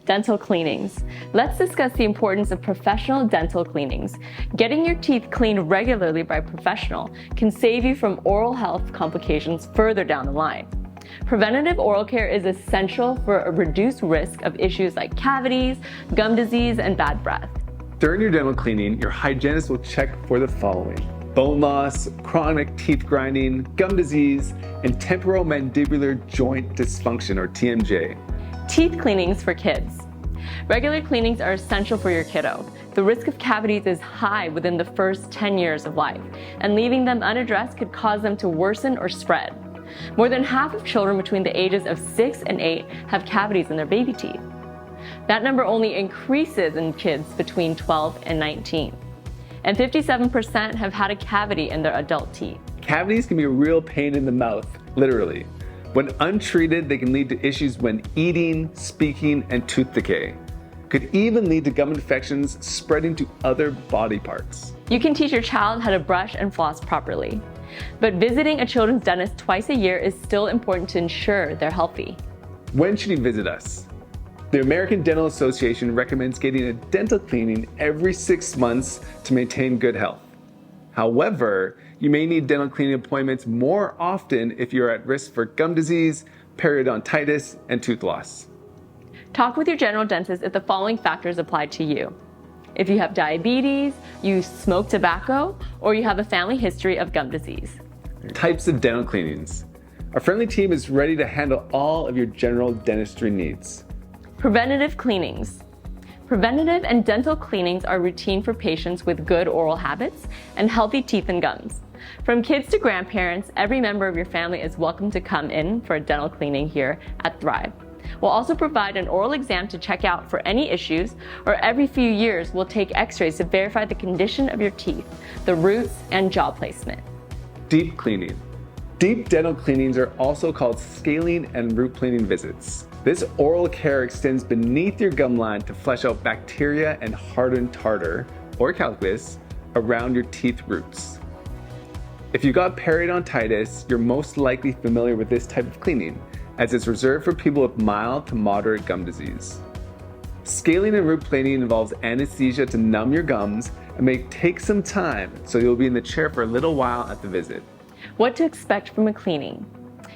Dental cleanings. Let's discuss the importance of professional dental cleanings. Getting your teeth cleaned regularly by a professional can save you from oral health complications further down the line. Preventative oral care is essential for a reduced risk of issues like cavities, gum disease, and bad breath. During your dental cleaning, your hygienist will check for the following: bone loss, chronic teeth grinding, gum disease, and temporomandibular joint dysfunction, or TMJ. Teeth cleanings for kids. Regular cleanings are essential for your kiddo. The risk of cavities is high within the first 10 years of life, and leaving them unaddressed could cause them to worsen or spread. More than half of children between the ages of 6 and 8 have cavities in their baby teeth. That number only increases in kids between 12 and 19. And 57% have had a cavity in their adult teeth. Cavities can be a real pain in the mouth, literally. When untreated, they can lead to issues when eating, speaking, and tooth decay. Could even lead to gum infections spreading to other body parts. You can teach your child how to brush and floss properly. But visiting a children's dentist twice a year is still important to ensure they're healthy. When should you visit us? The American Dental Association recommends getting a dental cleaning every 6 months to maintain good health. However, you may need dental cleaning appointments more often if you're at risk for gum disease, periodontitis, and tooth loss. Talk with your general dentist if the following factors apply to you. If you have diabetes, you smoke tobacco, or you have a family history of gum disease. Types of dental cleanings. Our friendly team is ready to handle all of your general dentistry needs. Preventative cleanings. Preventative and dental cleanings are routine for patients with good oral habits and healthy teeth and gums. From kids to grandparents, every member of your family is welcome to come in for a dental cleaning here at Thrive. We'll also provide an oral exam to check out for any issues, or every few years we'll take x-rays to verify the condition of your teeth, the roots, and jaw placement. Deep cleaning. Deep dental cleanings are also called scaling and root planing visits. This oral care extends beneath your gum line to flush out bacteria and hardened tartar, or calculus, around your teeth roots. If you got periodontitis, you're most likely familiar with this type of cleaning, as it's reserved for people with mild to moderate gum disease. Scaling and root planing involves anesthesia to numb your gums and may take some time, so you'll be in the chair for a little while at the visit. What to expect from a cleaning.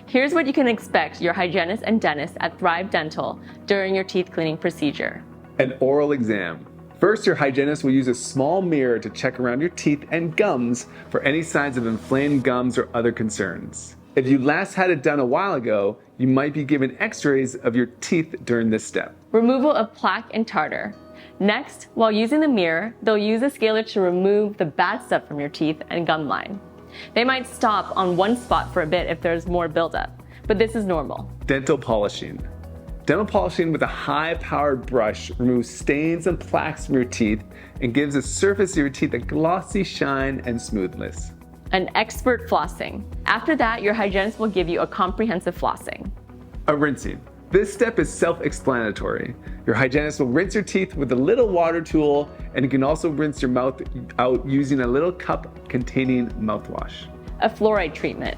Here's what you can expect your hygienist and dentist at Thrive Dental during your teeth cleaning procedure. An oral exam. First, your hygienist will use a small mirror to check around your teeth and gums for any signs of inflamed gums or other concerns. If you last had it done a while ago, you might be given x-rays of your teeth during this step. Removal of plaque and tartar. Next, while using the mirror, they'll use a scaler to remove the bad stuff from your teeth and gum line. They might stop on one spot for a bit if there's more buildup, but this is normal. Dental polishing. Dental polishing with a high-powered brush removes stains and plaques from your teeth and gives the surface of your teeth a glossy shine and smoothness. An expert flossing. After that, your hygienist will give you a comprehensive flossing. A rinsing. This step is self-explanatory. Your hygienist will rinse your teeth with a little water tool, and you can also rinse your mouth out using a little cup containing mouthwash. A fluoride treatment.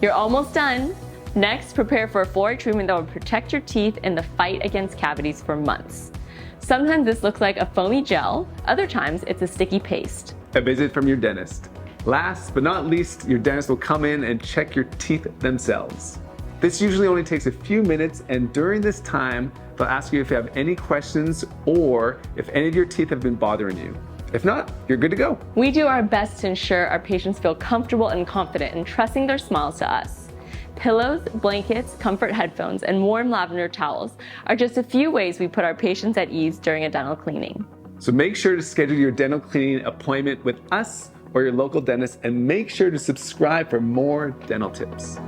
You're almost done. Next, prepare for a fluoride treatment that will protect your teeth in the fight against cavities for months. Sometimes this looks like a foamy gel, other times it's a sticky paste. A visit from your dentist. Last but not least, your dentist will come in and check your teeth themselves. This usually only takes a few minutes, and during this time, they'll ask you if you have any questions or if any of your teeth have been bothering you. If not, you're good to go. We do our best to ensure our patients feel comfortable and confident in trusting their smiles to us. Pillows, blankets, comfort headphones, and warm lavender towels are just a few ways we put our patients at ease during a dental cleaning. So make sure to schedule your dental cleaning appointment with us or your local dentist, and make sure to subscribe for more dental tips.